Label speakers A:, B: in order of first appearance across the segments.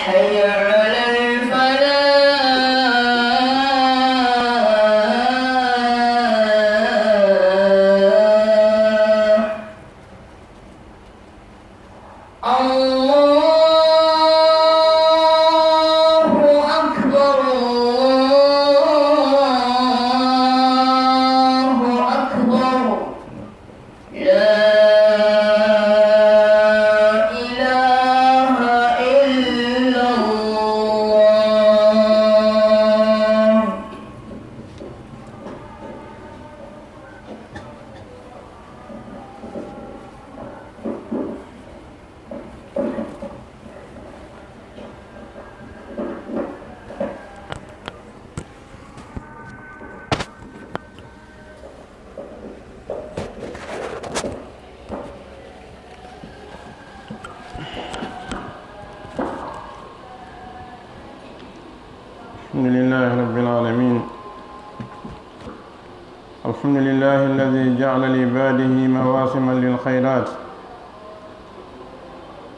A: حي على
B: الحمد لله رب العالمين. الحمد لله الذي جعل لعباده مواسما للخيرات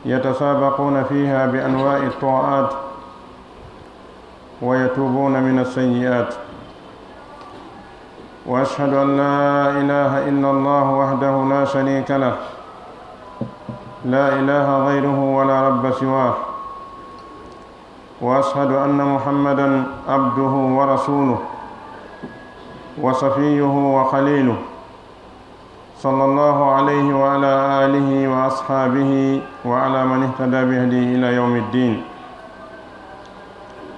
B: يتسابقون فيها بأنواع الطاعات ويتوبون من السيئات، وأشهد أن لا إله إلا الله وحده لا شريك له، لا إله غيره ولا رب سواه، وأشهد أن محمدًا عبده ورسوله وصفيه وخليله، صلى الله عليه وعلى آله وأصحابه وعلى من اهتدى بهديه إلى يوم الدين.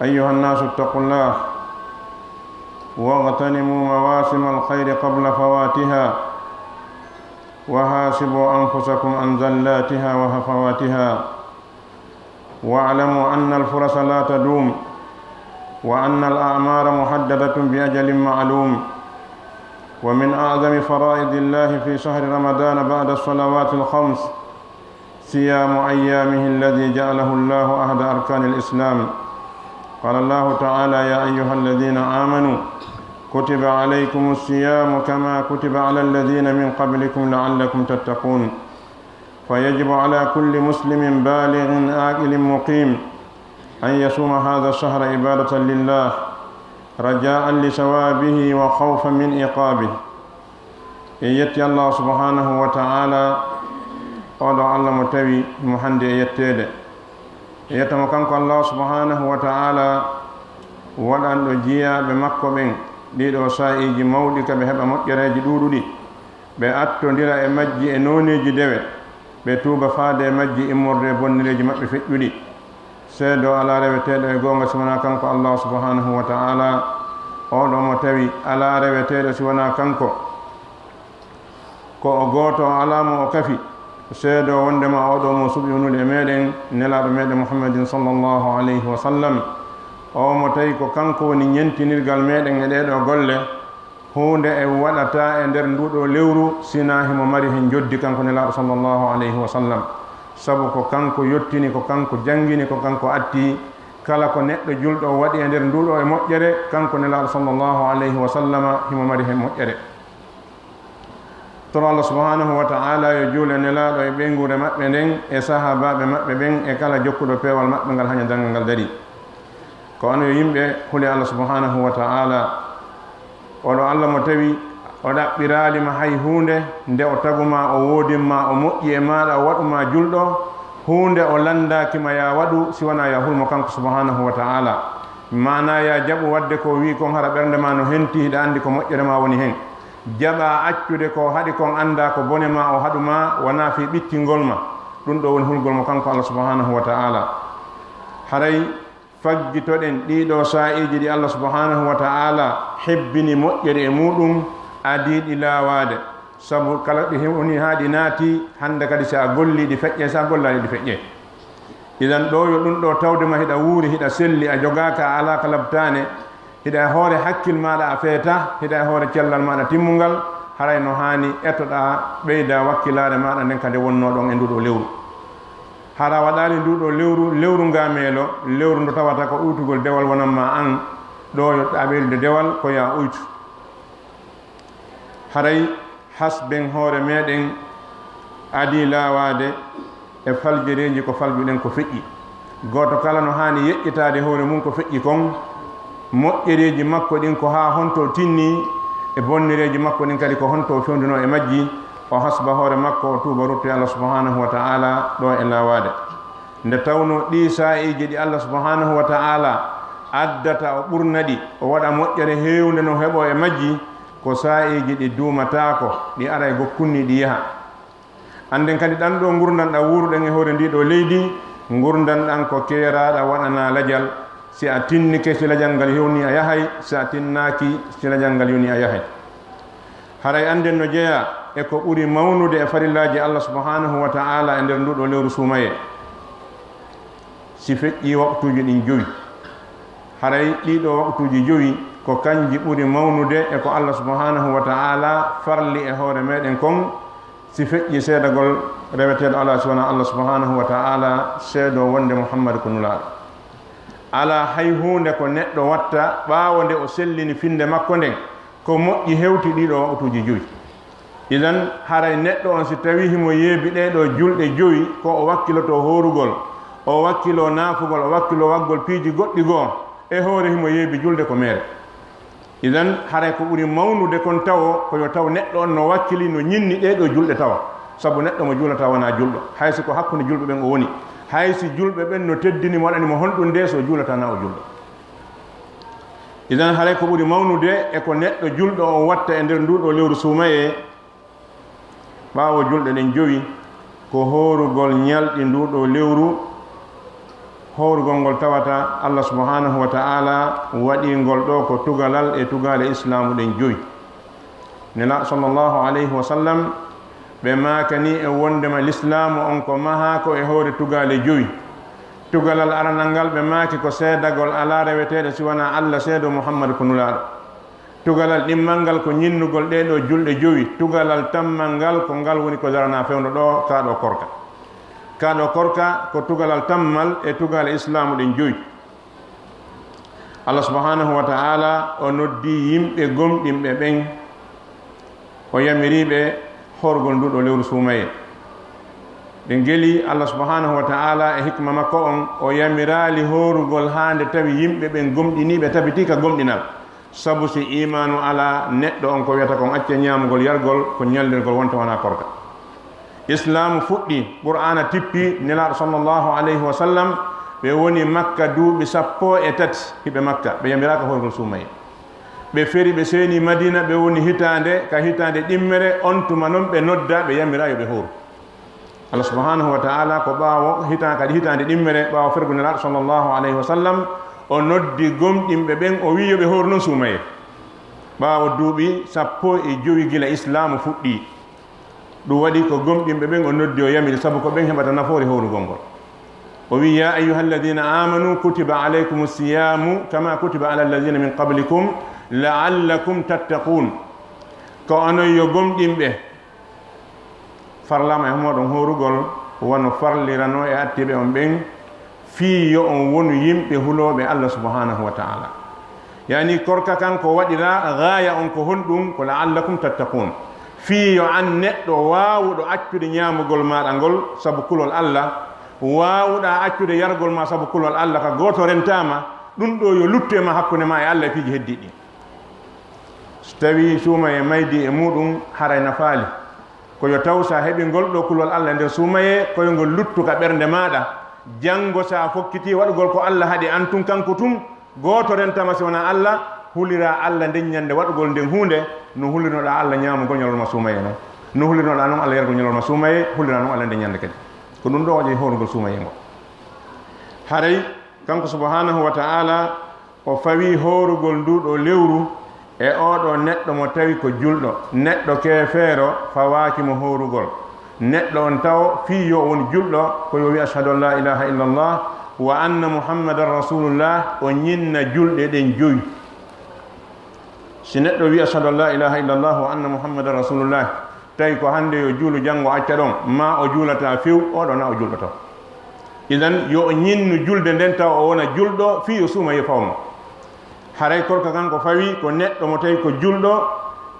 B: أيها الناس اتقوا الله واغتنموا مواسم الخير قبل فواتها، وحاسبوا أنفسكم عن زلاتها وهفواتها، واعلموا أن الفرص لا تدوم، وأن الأعمار محددة بأجل معلوم. ومن أعظم فرائض الله في شهر رمضان بعد الصلوات الخمس صيام أيامه الذي جعله الله أحد أركان الإسلام. قال الله تعالى: يا أيها الذين آمنوا كتب عليكم الصيام كما كتب على الذين من قبلكم لعلكم تتقون. فيجب على كل مسلم بالغ عاقل مقيم أن يصوم هذا الشهر عبادة لله، رجاء لثوابه وخوفا من عقابه. يتي الله سبحانه وتعالى قال الله متوي محمد يتيد يتمكنك الله سبحانه وتعالى وأن جيا بمكة بين ديدو سائج مولك بهب مكرج دودي بأتندira e majji e noneji dewe be tuuba faade e majji immorde bonnireji mabbe feƴƴudi. seedo ala reweteeɗo e goonga siwana kanko Allah subhanahu wa ta'ala. oɗo mo tawi ala reweteeɗo siwana kanko ko o gooto alamo o kafi seedo wondema oɗo mo suɓi onude e meɗen nelaɗo meɗen Muhammadin sallallahu alayhi wa sallam. o mo tawi ko kanko woni ñentinirgal meɗen e ɗeɗo golle hunde e waɗata e nder nduɗo lewru sina himo mari hen joddi kanko nelaɗo sallallahu alayhi wa sallam. sabu ko kanko yottini, ko kanko jangini, ko kanko atti kala ko neɗɗo julɗo waɗi e nder nduɗo e moƴƴere kanko nelaɗo sallallahu alayhi wa sallama himo mari hen moƴƴere. tono Allah subhanahu wa ta'ala yo juule nelaɗo e ɓeygure maɓɓe nden e sahabaɓe maɓɓe ɓen e kala jokkuɗo peewal maɓɓe ngal haña dangal ngal dari. ko ano yo yimɓe huli Allah subhanahu wa ta'ala. oɗo Allah mo tawi o ɗaɓɓiralima hay hunde nde o taguma o woodinma o moƴƴi e maɗa o waɗuma julɗo hunde o landakima ya waɗu siwana ya hulmo kanko subhanahu wa ta'ala. mana ya jaɓu wadde ko wi kon hara ɓernde ma no henti hiɗa andi ko moƴƴere ma woni hen. jaɓa accude ko haɗi kon anda ko bone ma o haɗuma wona fi ɓittingol ma. ɗum ɗo woni hulgol mo kanko Allah subhanahu wa ta'ala. haray faggitoɗen ɗiɗo sa'iji ɗi Allah subhanahu wa ta'ala hebbini moƴƴere e muɗum adiɗi lawade. sabu kala ɗi woni ha ɗi naati hande kadi sa golli ɗi feƴƴe, sa gollani ɗi feƴƴe. idan ɗo yo ɗum ɗo tawdema hiɗa wuuri hiɗa selli a jogaka a ala ka labtane hiɗa hoore hakkil maɗa a feeta hiɗa hoore cellal maɗa timmugal haray no hani etoɗa ɓeyda wakkilare maɗa nden kadi wonnoɗon e nduɗo lewru. hara waɗali nduɗo lewru ngameelo lewru ndo tawata ko uytugol dewal wonanma an ɗo yo ɗaɓelde dewal ko ya uytu. haray hasben hoore meɗen adi lawade e faljereji ko faljuɗen ko feƴƴi. goto kala no hani yeƴƴitade hoore mum ko feƴƴi kon moƴƴereji makko ɗin ko ha honto tinni e bonnireji makko ɗin kadi ko honto fewduno e majji o hasba hoore makko o tuuba rutte Allah subhanahu wa ta'ala ɗo e lawade nde tawno ɗi sa'iji ɗi Allah subhanahu wa ta'ala addata o ɓurnaɗi o waɗa moƴƴere hewde no heɓo e majji ko sa'iji ɗi duumatako ɗi ara e gokkunni ɗi yaha anden kadi ɗan ɗo gurdanɗa wuruɗen e hoore ndiɗo leydi gurdanɗan ko keeraɗa waɗana ladial si a tinnike si ladial ngal yewni a yahay si a tinnaki si ladial ngal yewni a yahay haray anden no jeeya e ko ɓuri mawnude e farillaji Allah subhanahu wa ta'ala e nder nduɗo lewru sumaye si feƴƴi waktuji ɗin joyi haray ɗiɗo waktuji joyi ko kanji ɓuri mawnude e ko Allah subhanahu wa ta'ala farli e hoore meɗen kon si feƴƴi seedagol reweteɗo ala sowona Allah subhanahu wa ta'ala seedo wonde Muhammad ko nulaaɗo ala hay hunde ko neɗɗo watta ɓaawo nde o sellini finde makko nden ko moƴƴi hewti ɗiɗo waktuji joyi idan haray neɗɗo on si tawi himo yeebi ɗeɗo julɗe joyi ko o wakkiloto horugol o wakkilo naafugol o wakkilo waggol piiji goɗɗi goo e hoore himo yeebi julde ko mere idan haray ko ɓuri mawnude kon tawo koyo taw neɗɗo on no wakkili no ñinni ɗeɗo julɗe tawa sabu neɗɗo mo juulata wona julɗo haysi ko hakkude julɓe ɓen o woni haysi julɓe ɓen no teddini mo waɗanimo honɗum nde so juulata na o julɗo idan haray ko ɓuri mawnude e ko neɗɗo julɗo o watta e nder nduɗo lewru sumaye ɓaawo julɗe ɗen jowi ko horugol ñalɗi nduɗo lewru horugol ngol tawata Allah subhanahu wa ta'ala waɗingol ɗo ko tugalal e tugale islamu ɗen joyi nela sallallahu alayhi wa sallam ɓe makani e wondema l'islamu on ko maha ko e hoore tugale joyi tugalal aranal ngal ɓe maaki ko seedagol ala reweteɗe siwana Allah seedo Muhammad ko nulaɗo tugalal ɗimmal ngal ko ñinnugol ɗeɗo julɗe joyi tugalal tammal ngal ko ngal woni ko darana fewndo ɗo kaɗo korka ko tugalal tammal e tugale islamu ɗen joyi Allah subhanahu wa ta'ala o noddi yimɓe gomɗinɓe ɓen o yamiriɓe horgol nduɗo lewru sumaye ɓe geli Allah subhanahu wa ta'ala e hikma makko on o yamirali horugol hande tawi yimɓe ɓen gomɗiniɓe tabitika gomɗinal sabu si imanu ala neɗɗo on ko wiyata kon acce ñamugol yargol ko ñallirgol wonta wona korka islamu fuɗɗi qur'ana tippi nelaɗo sallllahu alayhi wa sallam ɓe woni makka duuɓi 13 hiɓe makka ɓe yamiraka horgol sumaye ɓe feri ɓe seeni madina ɓe woni hitande ka hitande ɗimmere on tuma noon ɓe nodda ɓe yamira yoɓe horu Allah subhanahu wa ta'ala ko ɓaawo kadi hitande ɗimmere ɓaawo fergu nelaɗo sallllahu alayhi wa sallam o noddi gomɗinɓe ɓen o wi yoɓe horu noon sumaye ɓaawo duuɓi 15 gila islamu fuɗɗi ɗum waɗi ko gomɗinɓe ɓen o noddi o yamiri sabu ko ɓen heɓata nafoore horugol ngol o wi ya ayuha alladina amanu kutiba alaykum siyamu kama kutiba ala alladina min qablikum la'allakum tattaqun ko onon yo gomɗinɓe farlama e homoɗon horugol wono farlirano e attiɓe on ɓen fii yo on wonu yimɓe huloɓe Allah subhanahu wa ta'ala yani korka kan ko waɗira gaya on ko honɗum ko la'allakum tattaqun fii yo an neɗɗo wawuɗo accude ñamugol maɗa ngol sabu kulol Allah wawuɗa accude yargol ma sabu kulol Allah ka goto rentama ɗum ɗo yo luttema hakkude ma e Allah e piiji heddiɗi so tawi suumaye maydi e muɗum haray nafaali ko yo taw sa heɓi ngol ɗo kulol Allah nder suumaye koyngol luttuka ɓernde maɗa janngo sa fokkiti waɗugol ko Allah haɗi an tun kanko tun goto rentama si wona Allah hulira Allah nden ñande waɗugol nden hunde no hulirnoɗa Allah ñamugol ñalolma suumaye noon no hulirnoɗa noon Allah yargol ñalolma suumaye hulira noon Allah nden ñande kadi ko ɗum ɗo waɗi horugol suumaye ngo haray kanko subhanahu wa ta'ala o fawi horugol nduɗo lewru e oɗo neɗɗo mo tawi ko julɗo neɗɗo keefeero fawakimo horugol neɗɗo on taw fii yo woni julɗo koyo wi ashhadu an la ilaha illallah wa anna muhammadan rasulullah o ñinna julɗe ɗen joyi si neɗɗo wi ashhadu an la ilaha illallah wa anna muhammadan rasulullah tawi ko hande yo juulu janngo acca ɗon ma o juulata few oɗo na o julɗo taw idan yo ñinnu julde nden taw o wona julɗo fii yo suuma yo fawmo haray korka kan ko fawi ko neɗɗo mo tawi ko julɗo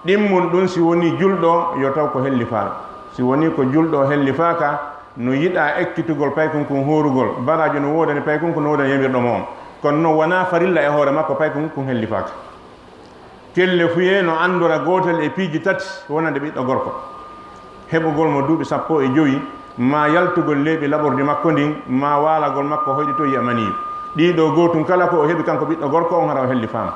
B: ɗimmun ɗum si woni julɗo yo taw ko hellifaaɗo si woni ko julɗo hellifaka no yiɗa ekkitugol pay kon horugol baraji no wodani pay kon ko no wodani yamirɗo moom kono no wona farilla e hoore makko pay kon hellifaaka kelle fuye no andora gotel e piiji tati wonande ɓiɗɗo gorko heɓugol mo duuɓi 15 ma yaltugol leeɓi laɓorde makko ndin ma waalagol makko hoyɗitoyi a maniyu ɗiɗo gotum kala ko o heɓi kanko ɓiɗɗo gorko on hara o helli faama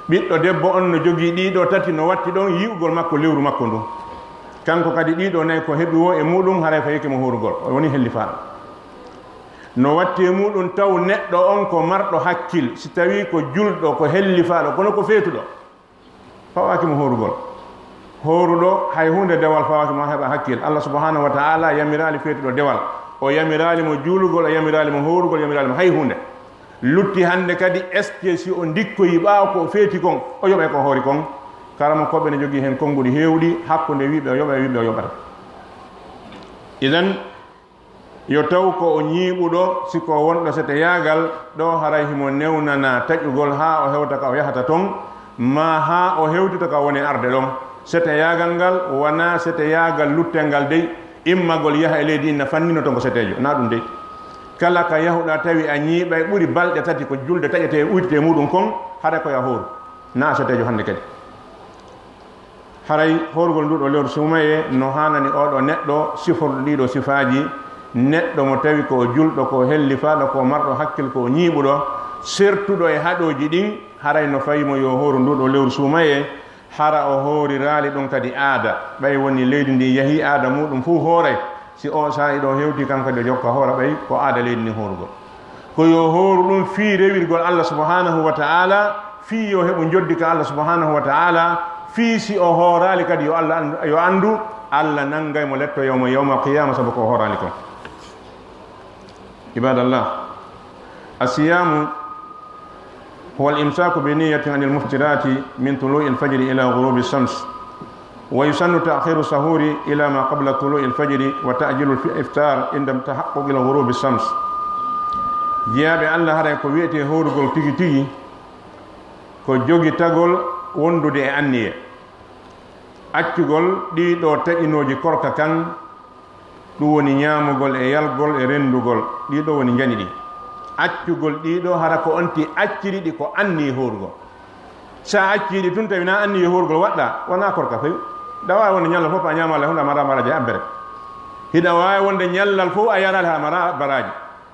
B: ɓiɗɗo debbo on no jogii ɗiɗo tati no watti ɗon yi'ugol makko lewru makko ndun kanko kadi ɗiɗo nayi ko heɓi wo e muɗum haray fayike mo horugol o woni helli faaɗo no watti e muɗum taw neɗɗo on ko marɗo hakkil si tawi ko julɗo ko helli faaɗo kono ko feetuɗo fawaki mo horugol horuɗo hay hunde dewal fawaki mo heɓa hakkil Allah subhanahu wa ta'ala yamirali feetuɗo dewal o yamirali mo juulugol o yamirali mo horugol yamirali mo hay hunde lutti hande kadi est si o dikkoyi ɓaawa ko feeti kon o yoɓe ko hoori kon karama koɓe ne jogii hen konnguɗi heewɗi hakkunde wiɓe o yoɓa e wiɓe o yoɓata idan yo taw ko o ñiiɓuɗo siko wonɗo sete yaagal ɗo haray himo newnana taƴugol ha o hewta ka o yahata toon ma ha o hewtita ka woni arde ɗon sete yaagal ngal wona sete yaagal luttel ngal dey immagol yaha e leydi inna fannino ton ko setejo na ɗum dey kala ka yahuɗa tawi a ñiiɓa e ɓuri balɗe tati ko julde taƴete uytete muɗum kon haɗa koye hooru na setejo hannde kadi haray horugol nduɗo lewru sumaye no hanani oɗo neɗɗo siforɗo ɗiɗo sifaji neɗɗo mo tawi ko julɗo ko hellifaɗo ko marɗo hakkil ko ñiiɓuɗo sertuɗo e haɗoji ɗin haray no fayimo yo horu nduɗo lewru sumaye hara o hoori raali ɗum kadi aada ɓay woni leydi ndi yeehi aada muɗum fuu hooray si o sa'i ɗo hewti kanko de jokka hoora ɓay ko aada leydi ndi horugol ko yo hooru ɗum fii rewirgol Allah subhanahu wa ta'ala fii yo heɓo joddi ka Allah subhanahu wa ta'ala fii si o hoorali kadi yo andu Allah nangay mo letto yawma qiyama sabu ko hoorali kon ibadallah asiyamu هو الإمساك بنية عن المفطرات من طلوع الفجر إلى غروب الشمس ويسن تأخير السحور إلى ما قبل طلوع الفجر وتأجيل الإفطار عند تحقق إلى غروب الشمس جياب الله هذا كويتي هورغول تيجي تيجي كو جوغي تاغول وندودي أنيه accugol ɗiɗo taƴinoji korka kan ɗum woni ñamugol e yalgol e rendugol ɗiɗo woni jani ɗi accugol ɗiɗo hara ko onti acciri ɗi ko anni horugol sa acciri tun tawi na anni horugol waɗɗa wona korka fayu da wawi wonde ñallal fof a ñamala hunde mara baraji abbere hiɗa wawi wonde ñallal fof a yarali ha mara baraji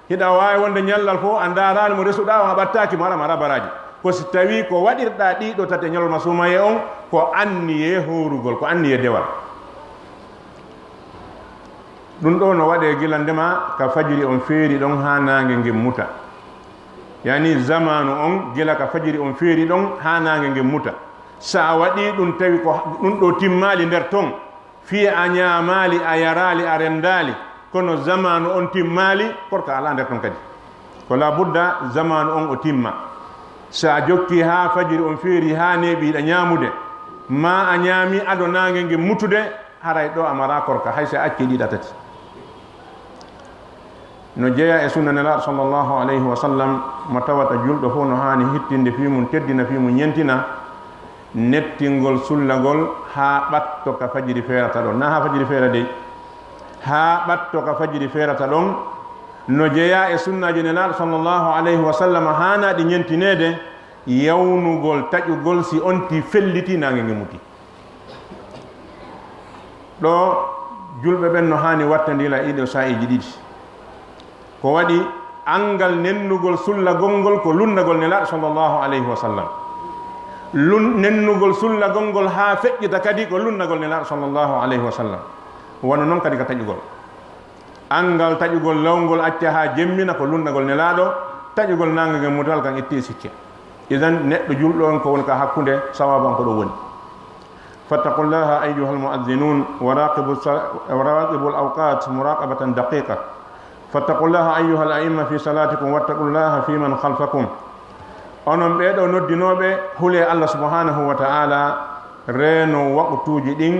B: hiɗa wawi wonde ñallal fof a darali mo resuɗa o a ɓattaki mo mara baraji ko si tawi ko waɗirɗa ɗiɗo tate ñalolma sumaye on ko anniye horugol ko anniye dewal ɗum ɗo no waɗe gila ndema ka fajiri on feeri ɗon ha nangue nge muta yani zamanu on gila ka fajiri on feeri ɗon ha nangue nge muta sa waɗi ɗum tawi ko ɗum ɗo timmali nder ton fiya a ñamali a yarali a rendali kono zamanu on timmali korka ala nder ton kadi ko la budda zamanu on o timma sa jokki ha fajiri on feeri ha neɓiɗa ñamude ma a ñaami aɗo nangue nge mutude haray ɗo amara korka hay sa acci ɗiɗa tati no jeeya e sunna nelaɗo sallllahu alayhi wa sallam mo tawata julɗo fof no hani hittinde fimum teddina fimum ñentina nettingol sullagol ha ɓatto ka fajiri feerata ɗon na ha fajiri feera dey ha ɓatto ka fajiri feerata ɗon no jeeya e sunnaji nelaɗo sallllahu alayhi wa sallam hanaɗi ñentinede yawnugol taƴugol si onti felliti nangue nge muti ɗo julɓe ɓen no hani wattandila ɗiɗo sa'iji ɗiɗi ko waɗi angal nennugol sullagol ngol ko lundagol nelaɗo sallllahu alayhi wa sallam nennugol sullagol ngol ha feƴƴita kadi ko lundagol nelaɗo sallllahu alayhi wa sallam wono noon kadi ka taƴugol angal taƴugol lawgol acca ha jemmina ko lundagol nelaɗo taƴugol nangue nge mutal kan itti sikke idan neɗɗo julɗo on ko woni ka hakkude sawabu an ko ɗo woni fattaqullaha ayyuha almu'adhdhinun wa raqibu al-awqat muraqabatan daqiqa fattaqullaha ayyuha al-a'imma fi salatikum wattaqullaha fi man khalfakum onon ɓeɗo noddinoɓe hule Allah subhanahu wa ta'ala reeno waqtuji ɗin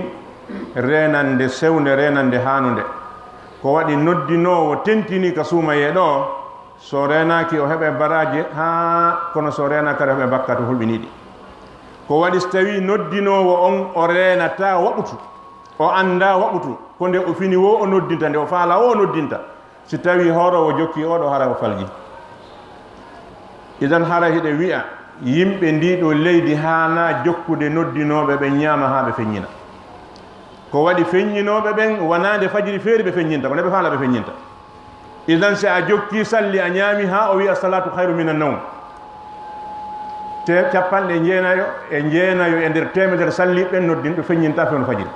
B: renande sewnde renande hanude ko waɗi noddinowo tentini ka suumaye ɗo so renaki o heɓe baraji ha kono so rena kadi heɓe bakka to hulɓiniɗi ko waɗi so tawi noddinowo on o renata waɓutu o anda waɓutu ko nde o fini wo o noddinta nde o faala o noddinta si tawi horowo jokki oɗo hara o falji idan hara hiɗe wi'a yimɓe ndiɗo leydi hana jokkude noddinoɓe ɓe ñaama ha ɓe feññina ko waɗi feññinoɓe ɓen wonande fajiri feeri ɓe feññinta ko nde ɓe faala ɓe feññinta idan si a jokki salli a ñaami ha o wi'a salatu hayru min annawm te capanɗe jeenayo e nder temedere salliɓe noddinɗo feññinta fewno fajiri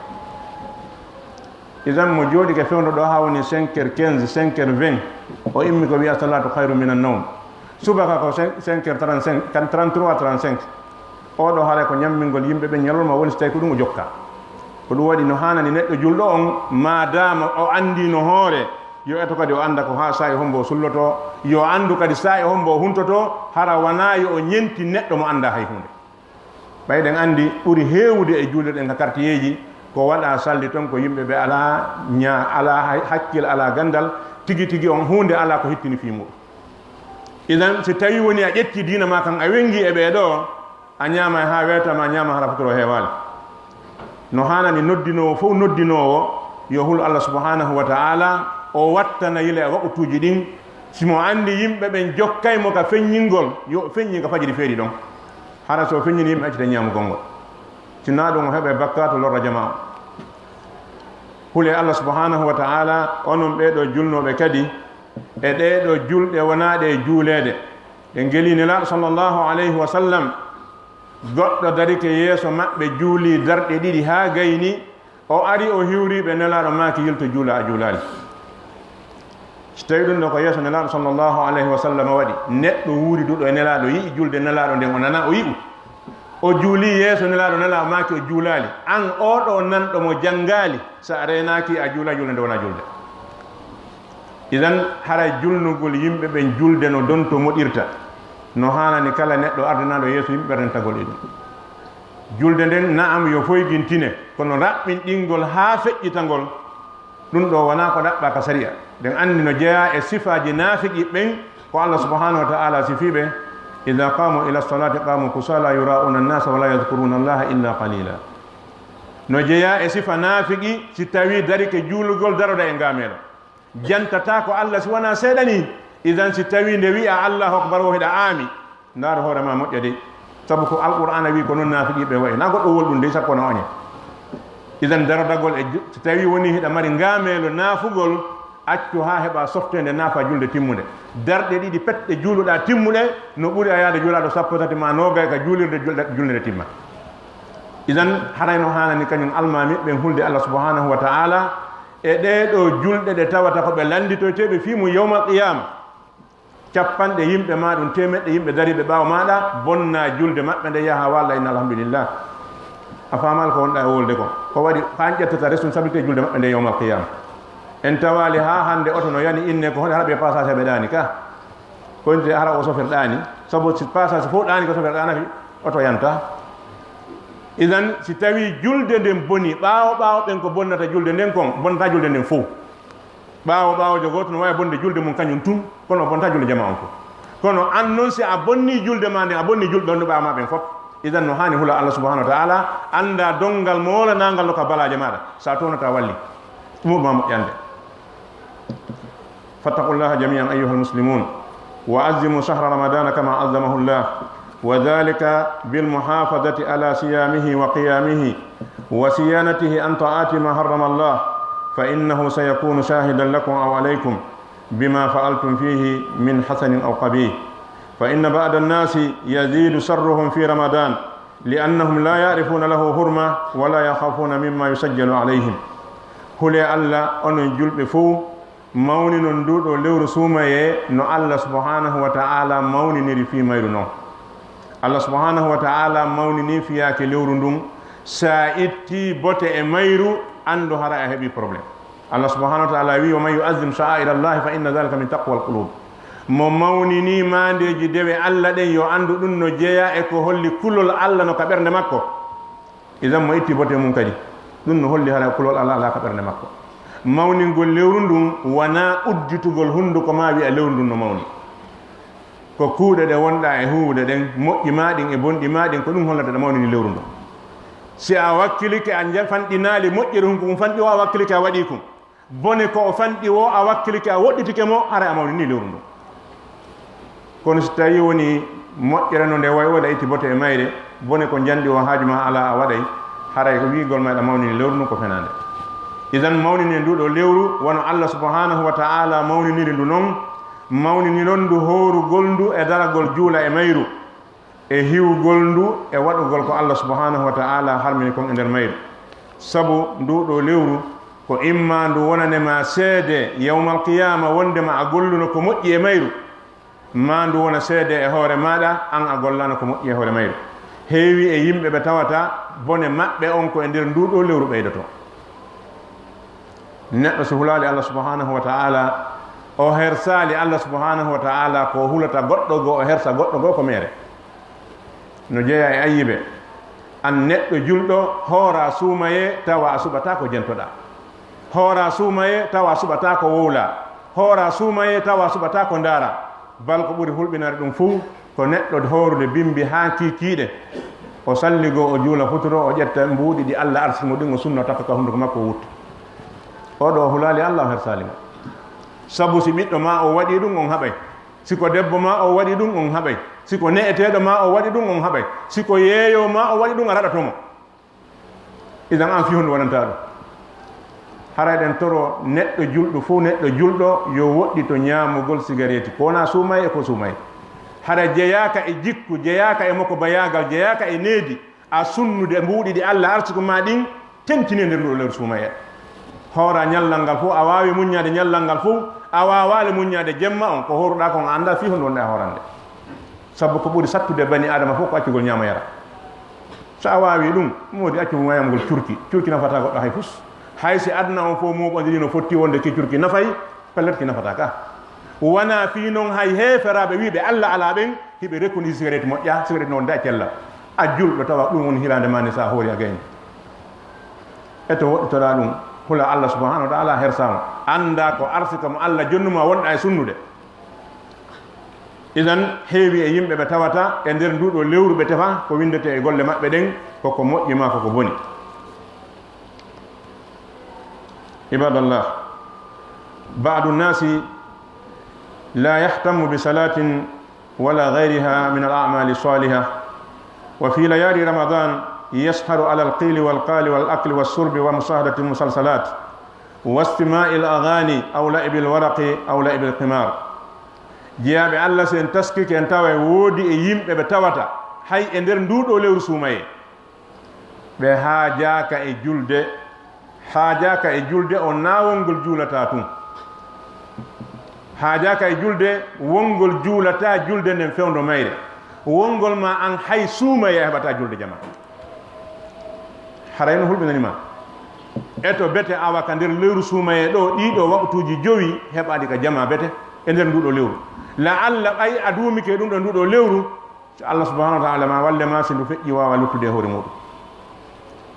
B: idan mo jooɗi ke fewno ɗo ha woni 5h15 5h20 o immi ko wi'a salatu hayru min annawm subaka ko 5h35 33h35 oɗo haara ko ñammingol yimɓe ɓe ñalolma woni so tawi ko ɗum o jokka ko ɗum waɗi no hanani neɗɗo julɗo on madama o andi no hoore yo eto kadi o anda ko ha sa'i hombo o sulloto yo andu kadi sa'i hombo o huntoto hara wona yo o ñenti neɗɗo mo anda hay hunde ɓayɗen andi ɓuri heewde e julde ɗen ka quartier ji ko waɗa salli ton ko yimɓe ɓe ala hakkille ala gandal tigi tigi on hunde ala ko hittini fi muɗum idan si tawi woni a ƴetti dina ma kan a wengi e ɓeeɗo a ñaama ha weetama a ñaama hara fotoro heewali no hanani noddinowo fof noddinowo yo hul Allah subhanahu wa ta'ala o wattana yile e waɓutuji ɗin simo andi yimɓe ɓen jokkaymo ka feññingol yo feññi ka fajiri feeri ɗon hara so feññini yimɓe accita ñaamugol ngol sinna ɗum o heɓe bakka to lorra jama o hule Allah subhanahu wa ta'ala onon ɓeeɗo julnoɓe kadi e ɗeɗo julɗe wonaɗe e juuleede ɗe ngelini laɗo sallllahu alayhi wa sallam goɗɗo darike yeeso maɓɓe juuli darɗe ɗiɗi ha gayni o ari o hiwriɓe nelaɗo maki yilto juula a juulali so tawi ɗum ɗo ko yeeso nelaɗo sallllahu alayhi wa sallam waɗi neɗɗo wuuri duɗo e nelaɗo yii julde nelaɗo nden o nana o yiɓu o juuli yeeso nelaɗo nelaɗo maki o juulali an oɗo nanɗo mo janggali sa renaki a juula julde nde wona julde idan hara julnugol yimɓe ɓen julde no donto moɗirta no hanani kala neɗɗo ardanaɗo yeeso yimɓe ɓerdentagol e ɗum julde nden naam yo foygintine kono raɓɓinɗingol ha feƴƴitagol ɗum ɗo wona ko ɗaɓɓa ka saria nden andi no jeeya e sifaji nafiqi ɓen ko Allah subhanahu wa ta'ala sifiɓe ida qamu ila salati qamu kusala yura'una annasa wala yadhkuruna allaha illa qalila no jeeya e sifa nafiqi si tawi darike juulugol daroda e ngameɗo jantata ko Allah si wona seeɗani idan si tawi nde wi'a allahu akbar o heɗa aami ndaaro hoorema moƴƴa de sabu ko alqur'ana wi ko noon naafiqiɓe wayi na goɗɗo wolɗum de sakko no oñe idan darodagol e so tawi woni hiɗa mari ngaamelo naafugol accu ha heɓa softede naafa julde timmude darɗe ɗiɗi petɗe juuluɗa timmuɗe no ɓuri a yaade juulaɗo sappo tati ma nogay ka juulirde julnede timma idan harayno hanani kañum almamiɓen hulde Allah subhanahu wa ta'ala e ɗeɗo julɗe ɗe tawata ko ɓe landitoteɓe fimu yawmal qiyama capanɗe yimɓe ma ɗum temeɗɗe yimɓe dariɓe ɓaawa maɗa bonna julde maɓɓe nde yaha walla inna alhamdulillah a famal ko wonɗa e wolde ko waɗi han ƴettata responsabilité julde maɓɓe nde yawmal qiyama en tawali ha hande oto no yani inne ko hoɗe haraɓe passage ɓe ɗani ka konte hara o sofer ɗani sabu si passage fof ɗani ko sofer ɗanafi oto yanta idan si tawi julde nden boni ɓaawo ɓen ko bonnata julde nden kon bonnata julde nden fof ɓaawojo goto no wawi bonde julde mum kañum tun kono o bonnata julde jama on fof kono an noon si a bonni julde ma nden a bonni julɗe on ɗo ɓawa ma ɓen fof idan no hani hula Allah subhanahu wa ta'ala anda dongal moolanagal no ka balaje maɗa sa tonata walli ɗumuma moƴƴande fattaqullaha jami'an ayyuha almuslimun wa azimu shahra ramadana kama azamahu llah وذلك بالمحافظة على صيامه وقيامه وصيانته عن طاعات ما حرم الله فإنه سيكون شاهدا لكم أو عليكم بما فعلتم فيه من حسن أو قبيح فإن بعض الناس يزيد شرهم في رمضان لأنهم لا يعرفون له حرمة ولا يخافون مما يسجل عليهم هل الله أن جلب فو موني ندود لور سومي نو الله سبحانه وتعالى موني نري في ميرنو Allah subhanahu wa ta'ala mawnini fiyake lewru ndun sa itti bote e mayru andu hara a heɓi probléme Allah subhanahu wa ta'ala wi wa man yu'azzim sha'air Allah fa inna dhalika min taqwa al-qulub mo mawnini mandeji dewe Allah ɗen yo andu ɗum no jeeya e ko holli kulol Allah no ka ɓernde makko idan mo itti bote mum kadi ɗum no holli hara kulol Allah ala ka ɓernde makko mawningol lewru ndun wona udditugol hunduko ma wi a lewru ndun no mawni ko kuuɗe ɗe wonɗa e huwude ɗen moƴƴi maɗin e bonɗi maɗin ko ɗum hollata ɗe mawnini lewru ndu si a wakkilike a fanɗinaali moƴƴere hunko um fanɗi o a wakkilike a waɗi kum bone ko o fanɗi o a wakkilike a woɗɗitike mo hara a mawnini lewru ndu kono so tawi woni moƴƴere no nde way waɗa itti bote e mayre bone ko jandi o haaju ma ala a waɗay haray ko wigol maɗa mawnini lewru ndu ko fenande idan mawnini nduɗo lewru wono Allah subhanahu wa ta'ala mawniniri ndu noon mawniniron ndu horugol ndu e daragol juula e mayru e hiwgol ndu e waɗugol ko Allah subhanahu wa ta'ala harmini kon e nder mayru sabu nduɗo lewru ko imma ndu wonanema seede yawmal qiyama wondema a golluno ko moƴƴi e mayru ma ndu wona seede e hoore maɗa an a gollano ko moƴƴi e hoore mayru heewi e yimɓe ɓe tawata bone maɓɓe on ko e nder nduɗo lewru ɓeydoto neɗɗo so hulali Allah subhanahu wa ta'ala o hersali Allah subhanahu wa ta'ala ko hulata goɗɗo go o hersa goɗɗo go ko mere no jeeya e ayibe an neɗɗo julɗo hoora suumaye tawa a suɓata ko jentoɗa hoora suumaye tawa a suɓata ko wowla hoora suumaye tawa a suɓata ko ndaara bal ko ɓuri hulɓinare ɗum fuu ko neɗɗo hoorude bimbi ha kiikiiɗe o salligo o juula futuro o ƴetta mbuuɗi ɗi Allah arsimo ɗin o sunno takka ka hunduko makko o wutta oɗo hulali Allah o hersalimo sabu si ɓiɗɗo ma o waɗi ɗum on haɓay siko debbo ma o waɗi ɗum on haɓay siko ne'eteɗo ma o waɗi ɗum on haɓay siko yeeyo ma o waɗi ɗum a raɗatomo idan an fi hunde wonanta ɗum haray ɗen toro neɗɗo julɗo fof neɗɗo julɗo yo woɗɗi to ñaamugol cigarette ko wona suumay e ko suumay hara jeyaka e jikku jeyaka e makko bayagal jeyaka e needi a sunnude mbuuɗi ɗi Allah arsuko ma ɗin tentini nder nduɗo lewru suumay hoora ñallal ngal fof a waawi muññade ñallal ngal fof a waawaali muññade jemma on ko horuɗa kon a annda fii honde wonɗa e hoorande sabu ko ɓuri sattude bani adama fof ko accugol ñaama yara so a waawi ɗum moodi accu wayamgol curki nafata goɗɗo hay fus hay si aduna on fof muɓodiri no fotti wonde ki curki nafay pellet ki nafata ka wona fii noon hay heeferaɓe wiiɓe Allah ala ɓen hiɓe rekkuni cigarette moƴƴa cigarette no wonde a cella a julɗo tawa ɗum woni hirande mande sa hoori a gayni e to woɗɗitoɗa ɗum hula Allah subhanahu wa ta'ala hersama anda ko arsika mo Allah jonnuma wonɗa e sunnude idan heewi e yimɓe ɓe tawata e nder nduɗo lewru ɓe tefa ko windete e golle maɓɓe ɗen koko moƴƴima koko boni ibadallah ba'du nnasi la yahtamu bi salatin wala ghayriha min al-a'mali salihah wa fi layali ramadan يسهر على القيل والقال والأكل والشرب ومشاهدة المسلسلات واستماع الأغاني أو لعب الورق أو لعب القمار جياب الله سين تسكيك انتوى وودي يم بتواتا هاي اندر ندودو لور سوماي be haajaka e julde o nawongol juulata tun haajaka e julde wongol juulata julde nden fewndo mayre wongol ma an hay suumaye heɓata julde jama harayno hulɓinanima eto bete awa ka nder lewru suumaye ɗo ɗiɗo waktuji jowi heɓaɗi ka jama bete e nder nduɗo lewru la Allah ɓay a duumike ɗum ɗo nduɗo lewru so Allah subhanahu wa ta'ala ma walle ma si ndu feƴƴi wawa luttude hoore muɗum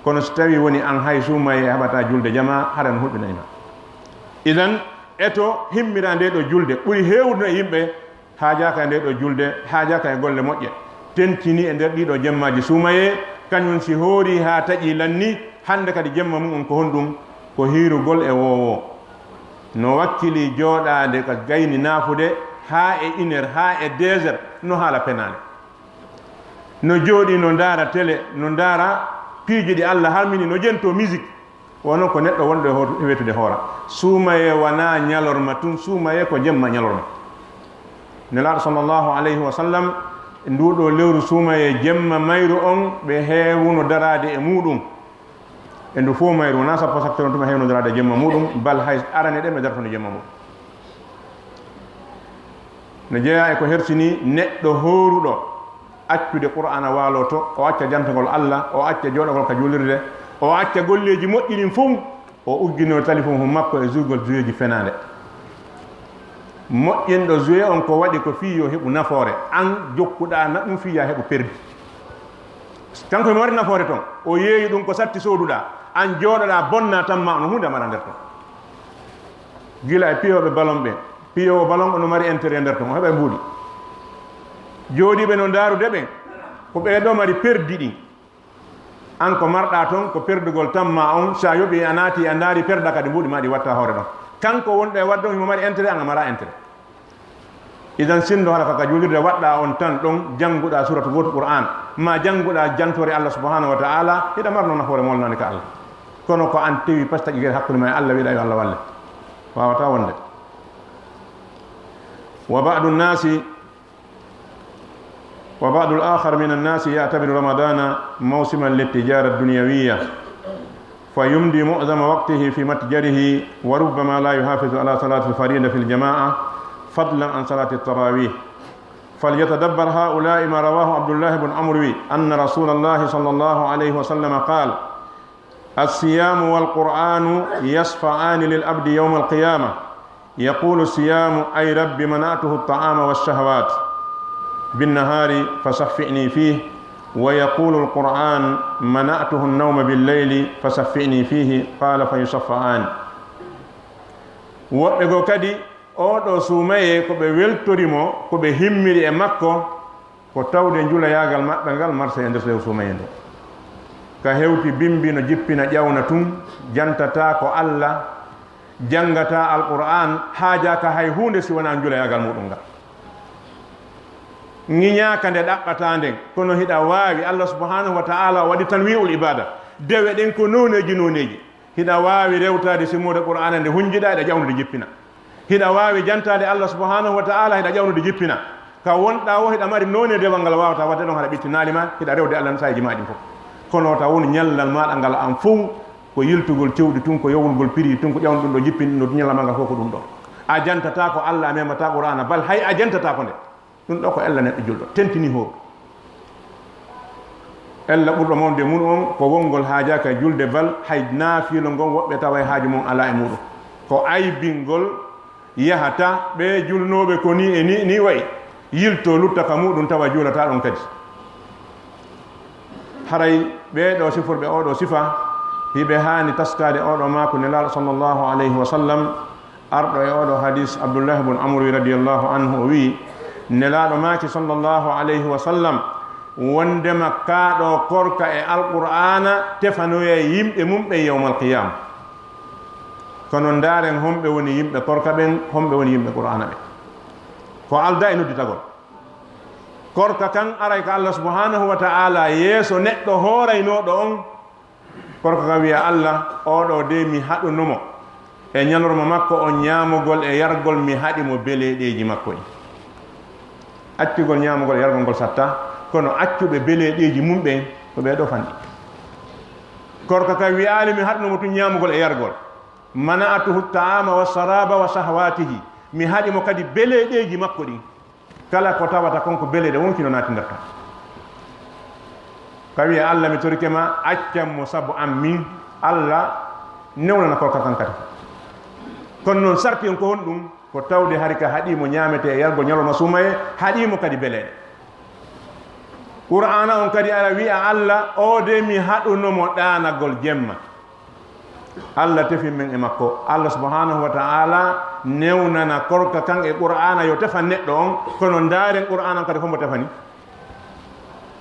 B: kono so tawi woni an hay suumaye heɓata julde jama harayno hulɓinanima idan eto himmira nde ɗo julde ɓuri hewduno e yimɓe haajaka e nde ɗo julde haajaka e golle moƴƴe tentini e nder ɗiɗo jemmaji suumaye kañum si hoori ha taƴi lanni hande kadi jemma mum ko honɗum ko hiirugol e wowo no wakkili jooɗade ko gayni naafude ha e 1 heure ha e 2 heures no haala penale no jooɗi no ndaara télé no ndaara piiji ɗi Allah harmini no jento musique wonon ko neɗɗo wonɗo e wetude hoora suumaye wona ñalorma tun suumaye ko jemma ñalorma nelaaɗo sallllahu alayhi wa sallam nduɗo lewru suumaye jemma mayru on ɓe heewuno darade e muɗum e ndu fof mayru wona sappo saktere on tuma heewno darade jemma muɗum bal hay arane ɗen ɓe dartono jemma muɗum no jeeya e ko hersini neɗɗo hooruɗo accude qur'ana waalo to o acca jantagol Allah o acca jooɗogol ka juulirde o acca golleji moƴƴiɗin fof o uggino téléphone hu makko e jurgol joueji fenade moƴƴinɗo joué on ko waɗi ko fii yo heɓu nafoore an jokkuɗa na ɗum fiya heɓu perdi kanko mi waɗi nafoore toon o yeeyi ɗum ko satti sooduɗa an jooɗoɗa bonna tan ma no hunde amaɗa nder toon gila e piyoɓe ballon ɓe piyowo ballon ono mari intérêt nder toon o heɓa mbuuɗi jooɗiɓe no ndaarude ɓen ko ɓeeɗo mari perdi ɗin an ko marɗa toon ko perdugol tan ma on sa yoɓi a naati a ndaari perda kadi mbuɗi ma ɗi watta hoore ɗon kanko wonɗo e wadde on himo mari intérêt an a mara intérêt idan sindo hala kaka julirde waɗɗa on tan ɗon jannguɗa suratu goto qur'an ma jannguɗa jantore allah subhanahu wa ta'ala hiɗa marno nafoore molnani ka allah kono ko an tewi pasta ƴigere hakkude ma e allah wiɗa yo allah walle wawata wonde وبعض الآخر من الناس يعتبر رمضان موسما للتجارة الدنيوية فيمضي معظم وقته في متجره وربما لا يحافظ على صلاة الفريضة في الجماعة فضلا عن صلاة التراويح فليتدبر هؤلاء ما رواه عبد الله بن عمرو أن رسول الله صلى الله عليه وسلم قال الصيام والقرآن يصفعان للعبد يوم القيامة يقول الصيام أي رب منعته الطعام والشهوات بالنهار فصفئني فيه ويقول القرآن منعته النوم بالليل فصفئني فيه قال فيصفعان woɓɓe kadi oɗo suumaye ko ɓe weltorimo ko ɓe himmiri e makko ko tawde julayagal maɓɓe ngal marsa e nder sew suumaye nde ka hewti bimbi no jippina ƴawna tun jantata ko allah jangata alquran haajaka hay hunde si wona julayagal muɗum ngal ŋiñaka nde ɗaɓɓata nden kono hiɗa waawi allah subhanahu wa ta'ala waɗi tanwi'ul ibada dewe ɗen ko noneji hiɗa waawi rewtade simmude qur'ana nde hunjiɗa hiɗa ƴawnude jippina hiɗa waawi jantade allah subhanahu wa ta'ala hiɗa ƴawnude jippina ka wonɗa o hiɗa mari none dewal ngal wawata wadde ɗon haɗa ɓittinali ma hiɗa rewde allah saji maɗi fof kono taw woni ñallal maɗa ngal an fof ko yiltugol cewɗi tun ko yowlgol piri tun ko ƴawnu ɗum ɗo jippini ɗo ñallama ngal fof ko ɗum ɗo a jantata ko allah a memata qur'ana bal hay a jantata ko nde ɗum ɗo ko ella neɗɗo julɗo tentini hoɗo ella ɓurɗo mawde mum on ko wongol haajaka julde bal hay naafilo ngon woɓɓe tawa e haaju mum ala e muɗum ko aybingol yahata ɓe julnoɓe ko ni e ni wayi yilto lutta ka muɗum tawa juulata ɗon kadi haray ɓeɗo sifurɓe oɗo sifa hiɓe hani taskade oɗo mako nelaɗo sallllahu alayhi wa sallam arɗo e oɗo hadis abdoullah bun amri radiallahu anhu o wi nelaɗo maki sallllahu alayhi wa sallam wondema kaɗo korka e alqur'ana tefanoya yimɓe mum ɓe yawmal qiyama kono ndaren homɓe woni yimɓe korka ɓen homɓe woni yimɓe qur'ana ɓe ko alda e nodditagol korka kan aray ko allah subhanahu wa ta'ala yeeso neɗɗo hooraynoɗo on korka ka wiya allah oɗo de mi haɗunomo e ñalorma makko on ñamugol e yargol mi haɗimo beleɗeji makko ɗi accugol ñamugol e yargol ngol satta kono accuɓe beleɗeji mum ɓen ko ɓeɗo fanɗi korka ka wiyali mi haɗunomo tun ñamugol e yargol mana'atuhu ta'ama wa saraba wa sahwatihi mi haɗimo kadi beleɗeji makko ɗi kala ko tawata konko beleɗe wonki no naati nder ton ka wiya allah mi torikema accanmo saabu an min allah newnana korka kan kadi kono noon sarti on ko hon ɗum ko tawde hari ka haɗimo ñamete e yargo ñaloma sumaye haɗimo kadi beleɗe qur'ana on kadi ara wiya allah o de mi haɗunomo ɗanagol jemma allah tefi men e makko allah subhanahu wa ta'ala newnana korka kan e qur'ana yo tefan neɗɗo on kono ndaren qur'ana kadi hombo tefani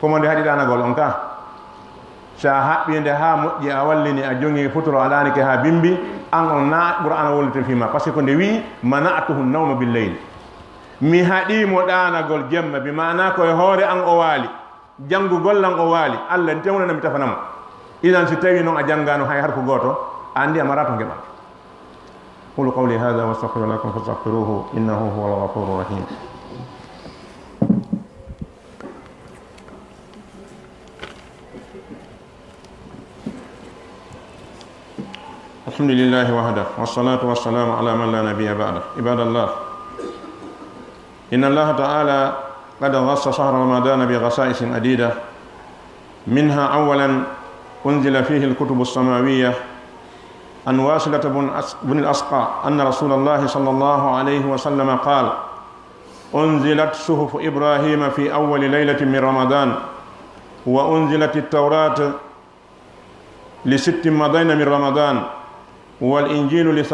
B: komo nde haɗi ɗanagol on ka sa haɓɓinde ha moƴƴi a wallini a jongi futuro aɗani ke ha bimbi an on na qur'ana wollite fima par ce que ko nde wi mana'atuhu nawma bil leyl mi haɗimo ɗanagol jemma bi mana koye hoore an o waali janngugol lan o waali allah tewnana mi tefanamo idan si tawi noon a janngano hay har ko goto andi amara to ngeɓal qulu qawli hada wa astaghfiru lakum fastaghfiruhu innahu huwa al-ghafuru rahim الحمد لله وحده والصلاة والسلام على من لا نبي بعده عباد الله إن الله تعالى قد خص شهر رمضان بخصائص عديدة منها أولا أنزل فيه الكتب السماوية عن واصلة بن الأسقى أن رسول الله صلى الله عليه وسلم قال أنزلت صحف إبراهيم في أول ليلة من رمضان وأنزلت التوراة ل6 مضين من رمضان والإنجيل ل13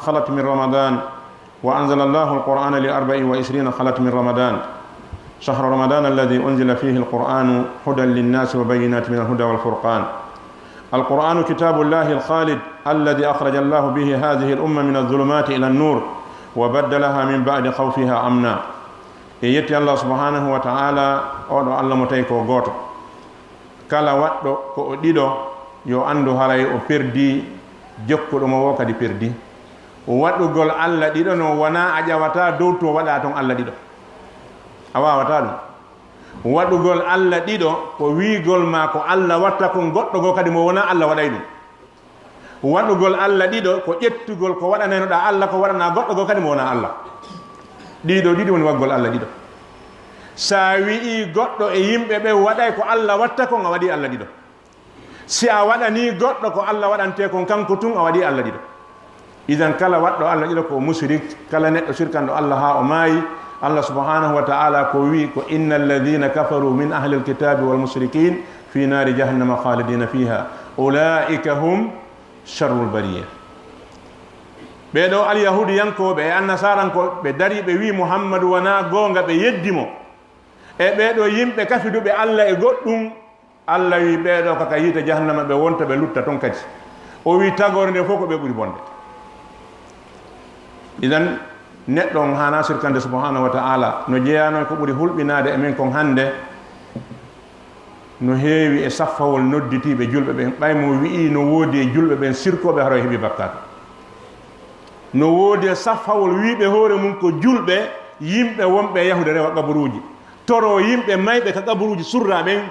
B: خلت من رمضان وأنزل الله القرآن ل24 خلت من رمضان شهر رمضان الذي أنزل فيه القرآن هدى للناس وبينات من الهدى والفرقان. القرآن كتاب الله الخالد الذي أخرج الله به هذه الأمة من الظلمات إلى النور وبدلها من بعد خوفها أمنا. يتي الله سبحانه وتعالى أولو الله متيكو غوتو كلا واتو كو ديدو يو أندو هراي أو بردي جوكو دو موكا دي بردي واتو غول الله ديدو نو وانا أجاوتا دوتو ودا تون الله ديدو أوا واتالو واتو غول الله ديدو كو وي غول ماكو الله واتا كون غوتو غو كادي مو وانا الله وداي دو واتو غول الله ديدو كو ƴettu gol ko wadana no da Allah ko wadana goddo go kadi mo wona Allah dido woni waggol Allah dido sa wi goddo e yimbe be waday ko Allah watta ko ngawadi Allah dido si a wadani goddo ko Allah wadante ko kanko tun a wadi Allah dido idan kala waddo Allah dido ko mushrik kala neddo shirkando Allah ha o mayi Allah subhanahu wa ta'ala ko wi ko innal ladhina kafaru min ahli alkitabi wal mushrikin fi nari jahannama khalidina fiha ulaika hum sharrul bariyah. Bedo al yahudi yankoɓe e annasarankoɓe dari ɓe wi muhammadu wona gonga ɓe yeddimo e ɓeɗo yimɓe kafiduɓe Allah e goɗɗum Allah wi ɓeɗo kaka yiita jahannama ɓe wonta ɓe lutta ton kadi o wi tagore nde fof ko ɓe ɓuri bonde. idan neɗɗo on hana sirkande subhanahu wa ta'ala no jeeyano ko ɓuri hulɓinade e men kon hande no heewi e saffawol nodditiɓe julɓe ɓen ɓaymo wi'i no woodi e julɓe ɓen sirkoɓe haro heeɓi bakkato no woodi saffawol wiiɓe hoore mum ko julɓe yimɓe wonɓe yahude rewa kaburuji toro yimɓe mayɓe ka kaburuji surra ɓen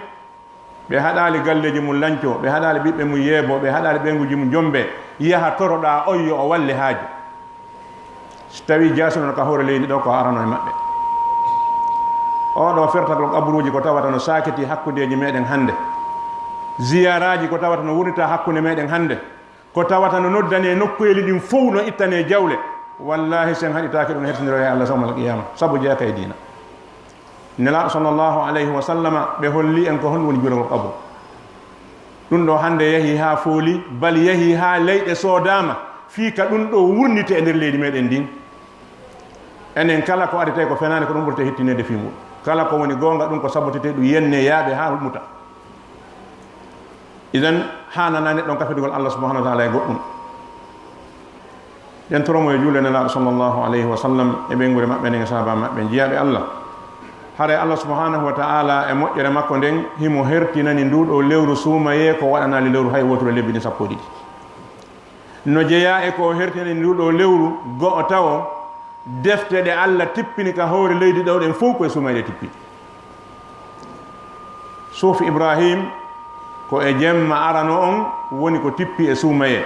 B: ɓe haɗali galleji mum lanco ɓe haɗali ɓiɓɓe mum yeebo ɓe haɗali ɓenguji mum jombe yaha toroɗa oyyo o walle haaju so tawi jasinono ka hoore leydi ɗo ko arano e maɓɓe oɗo fertagol kaburuji ko tawata no sakiti hakkudeji meɗen hande ziyaraji ko tawata no wurnita hakkude meɗen hande ko tawata no noddane nokkoyeli ɗin fof no ittane jawle wallahi sen haɗitake ɗum hertidiro e Allah sawmal qiyama sabu jeeka e dina nelaɗo sallllahu alayhi wa sallama ɓe holli en ko honɗum woni juulagol kabru ɗum ɗo hande yeehi ha fooli bal yeehi ha leyɗe soodama fii ka ɗum ɗo wurnite e nder leydi meɗen ndin enen kala ko adete ko fenani ko ɗum ɓurte hettinede fi muɗum kala ko woni gonga ɗum ko sabbotete ɗum yenne yaaɓe ha hulmuta idan hanana neɗɗon kafedigol Allah subhanahu wa ta'ala e goɗɗum ƴen toromo e juule nelaɗo sallllahu alayhi wa sallam e ɓengude maɓɓe nden e sahaba maɓɓe jiyaɓe Allah hare Allah subhanahu wa ta'ala e moƴƴere makko nden himo hertinani nduɗo lewru suumaye ko waɗanali lewru hay wotude lebbi ɗi sappo ɗiɗi no jeeya e ko hertinani nduɗo lewru go'o tawo defte ɗe Allah tippini ka hoore leydi ɗo ɗen fof koye suumayde tippi suufi Ibrahim ko e jemma arano on woni ko tippi e suumaye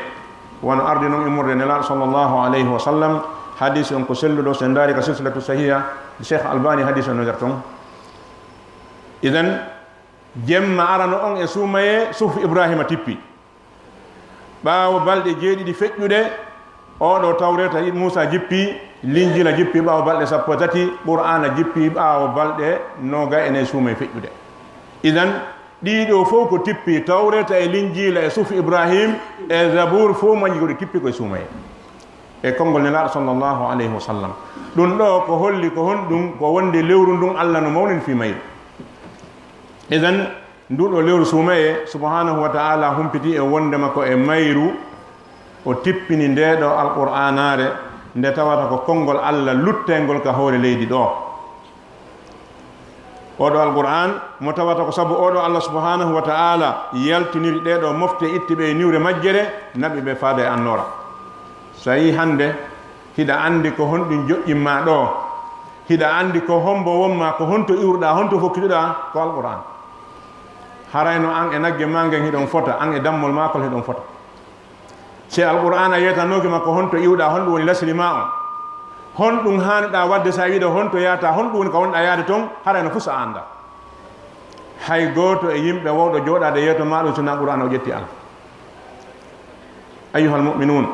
B: wono ardi noon immorde nelaɗo sallllahu alayhi wa sallam hadis on ko selluɗo sen daari ka silsilatu sahiha cheikh albani hadis o no nder toon idan jemma arano on e suumaye suufi Ibrahima tippi ɓaawo balɗe jeeɗiɗi feƴƴuɗe oɗo tawreta Musa jippi linjila jippi ɓaawo balɗe sappo tati qur'ana jippi ɓaawo balɗe noga ene suumay feƴƴude idan ɗiɗo fof ko tippi tawreta e linjila e suufi Ibrahim e zabour fof maji koɗe tippi koye suumaye e konngol nelaɗo sallllahu alayhi wa sallam ɗum ɗo ko holli ko honɗum ko wonde lewru ndun Allah no mawnin fi mayru idan nduɗo lewru suumaye subhanahu wa ta'ala humpiti e wondema ko e mayru o tippini ndeɗo alqur'anare nde tawata ko konngol Allah luttengol ka hoore leydi ɗo oɗo alqur'an mo tawata ko sabu oɗo Allah subhanahu wa ta'ala yaltiniri ɗeɗo mofte ittiɓe e niwre majjere naɓi ɓe faada e annora so yi hande hiɗa andi ko honɗum joƴƴinma ɗo hiɗa andi ko hombo wonma ko honto iwruɗa honto fokkiɗuɗa ko alqur'an harayno an e nagge ma ngen hiɗon fota an e dammol makol hiɗon fota se alqur'ana yeytanoki makko honto iwɗa honɗum woni lasli ma on honɗum hanuɗa wadde sa wiide honto yata honɗum woni ko wonɗa yaade toon harayno fof sa anda hay goto e yimɓe wowɗo jooɗade yeeto maɗum sona qur'ana o ƴetti an ayuha almuminun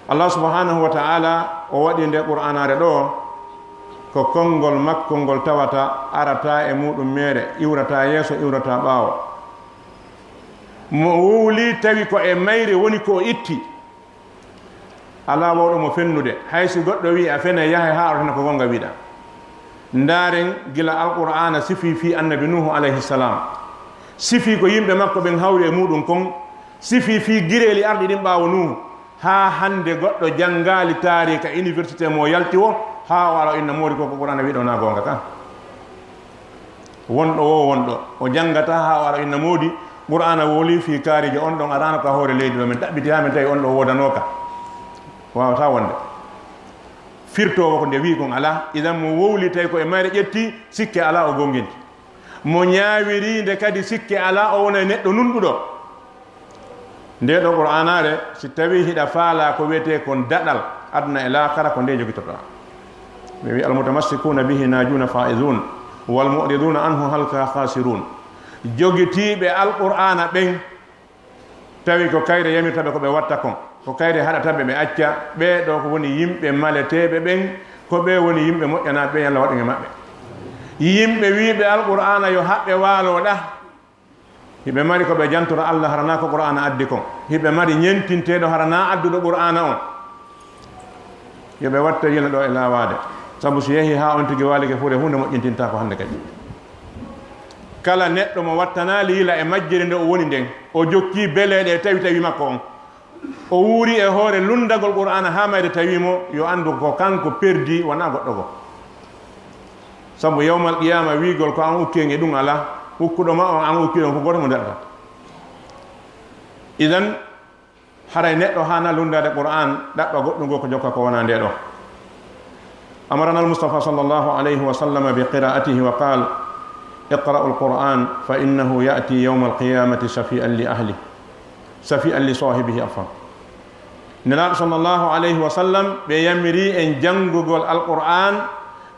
B: Allah subhanahu wa ta'ala o waɗi nde qur'anare ɗo ko konngol makko ngol tawata arata e muɗum mere iwrata yeeso iwrata ɓaawo mo wuuli tawi ko e mayre woni ko itti ala wawɗo mo fennude haysi goɗɗo wi a fene yahay ha artana ko gonga wiɗa ndaren gila alqur'ana sifi fi annabi nuhu alayhi salam sifi ko yimɓe makko ɓen hawri e muɗum kon sifi fi gireli arɗi ɗin ɓaawo nuhu ha hande goɗɗo jangali tarika université mo yalti o ha o ara inna moori ko qur'ana wiɗo na gonga ka wonɗo o jangata ha o ara inna moodi qur'ana woli fi kaariji on ɗon arano ka hoore leydi ɗo min ɗaɓɓiti ha min tawi on ɗo wodanoka wawata wonde firtowo ko nde wi kon ala idan mo wowli tawi ko e mayre ƴetti sikke ala o gonginti mo ñaawirinde kadi sikke ala o wona neɗɗo nunɗuɗo nde ɗo qur'anare si tawi hiɗa faala ko wiyete kon daɗal aduna e lakara ko nde jogitoɗa ɓe wi almutamassikuna bihi najuna faizun walmuriduna anhu halka khasirun jogitiɓe alqur'ana ɓen tawi ko kayre yamirtaɓe ko ɓe watta kon ko kayre haɗataɓe ɓe acca ɓeɗo ko woni yimɓe maleteɓe ɓen ko ɓe woni yimɓe moƴƴanaɓe ɓen Allah waɗu e maɓɓe yimɓe wiɓe alqur'ana yo haɓɓe waaloɗa hiɓe mari ko ɓe jantora Allah harana ko qur'ana addi kon hiɓe mari ñentinteɗo harana adduɗo qur'ana on yoɓe watta yina ɗo e lawade sabu so yeehi ha on tigui walike fuure hunde moƴƴintinta ko hande kadi kala neɗɗo mo wattana liila e majjere nde o woni nden o jokki beleɗe e tawi makko on o wuuri e hoore lundagol qur'ana ha mayde tawimo yo andu ko kanko perdi wona goɗɗo go sabu yawmal qiyama wiigol ko an ukkenge ɗum ala hukkuɗo ma on an ukki ɗon ko goto mo daɗata idan haray neɗɗo hana lundade qur'an ɗaɓɓa goɗɗugo ko jokka ko wona nde ɗo amarana almustafa sallllahu alayhi wa sallam bi qira'atihi wa qal اقرأوا القرآن فإنه يأتي يوم القيامة شفيئا لأهله شفيئا لصاحبه عفوا نلا صلى الله عليه وسلم بيمري ان جانغول القرآن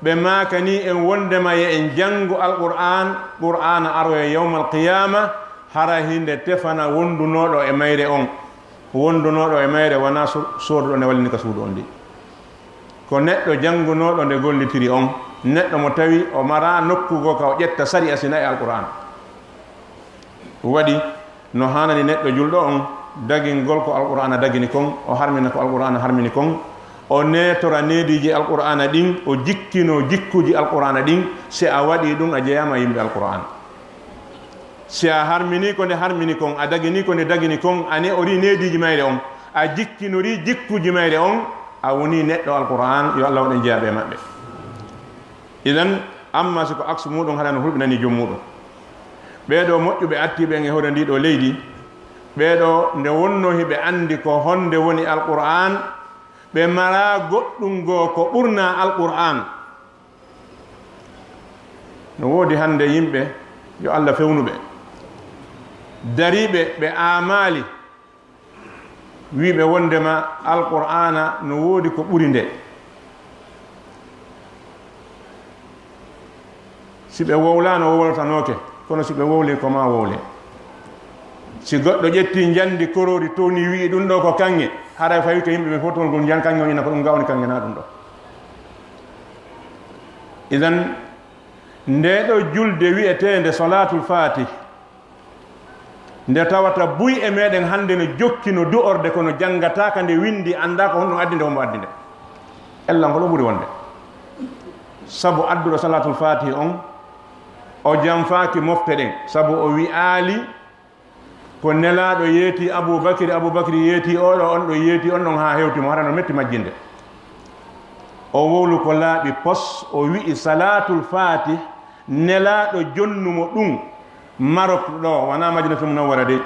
B: بما كاني ان وندما ان جانغو القرآن قرآن أروي يوم القيامة hara hinde tefana wondunoɗo e mayre on wondunoɗo e mayre wona sordo ne walni ka suudu on di ko neɗɗo jangunoɗo nde gollitiri on neɗɗo mo tawi o mara nokkugo ka o ƴetta sari asina e alquran waɗi no hanani neɗɗo julɗo on dagingol ko alqur'ana dagini kon o harmina ko alqur'ana harmini kon o netora nediji alqur'ana ɗin o jikkino jikkuji alqur'ana ɗin si a waɗi ɗum a jeeyama yimɓe alqur'ana si a harmini ko nde harmini kon a dagini ko nde dagini kon ane ori nediji mayre on a jikkinori jikkuji mayre on a woni neɗɗo alqur'an yo Allah waɗen jeeyaɓe maɓɓe idan amma siko aksu muɗum haɗa no hulɓinani joom muɗum ɓeɗo moƴƴuɓe attiɓen e hoore ndiɗo leydi ɓeɗo nde wonno hiɓe andi ko honde woni alqur'an ɓe mara goɗɗum goo ko ɓurna alqur'an no woodi hande yimɓe yo Allah fewnuɓe dariɓe ɓe amali wiɓe wondema alqur'ana no woodi ko ɓuri nde si ɓe wowlano wowlotanoke kono si ɓe wowli ko ma wowle si goɗɗo ƴetti jandi korori towni wi ɗum ɗo ko kanŋe hara fawi ko yimɓe ɓe fotol ngol jan kanŋe o ina ko ɗum gawni kanŋe na ɗum ɗo idan ndeɗo julde wiyetende salatul fatih nde tawata buy e meɗen hande no jokki no du'orde kono jangataka nde windi anda ko honɗum addi nde hombo addi nde ellan ko ɗo ɓuri wonde sabu adduɗo salatul fatih on o janfaki mofte ɗen sabu o wi aali ko nelaɗo yeeti aboubacry yeeti oɗo on ɗo yeeti on ɗon ha hewtimo hara no metti majjinde o wowlu ko laaɓi pos o wi'i salatul fatih nelaɗo jonnumo ɗum Marok ɗo wona Madinatu Munawwara de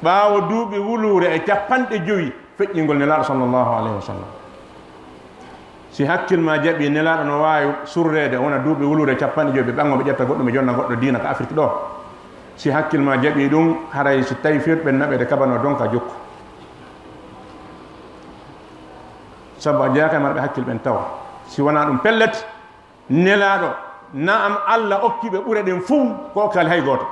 B: ɓaawo duuɓi wulure e 50 feƴƴingol nelaɗo sallllahu alayhi wa sallam si hakkil ma jaɓi nelaɗo no wawi surrede wona duuɓi wulure 50 ɓe ɓango ɓe ƴetta goɗɗum ɓe jonna goɗɗo diina ko Afrique ɗo si hakkil ma jaɓi ɗum haray si tawi firɓe naɓede kabano donc a jokku sabu a jeeyaka e marɓe hakkil ɓen tawa si wona ɗum pellet nelaɗo naam Allah okkiɓe ɓure ɗen fuu ko okkali hay goto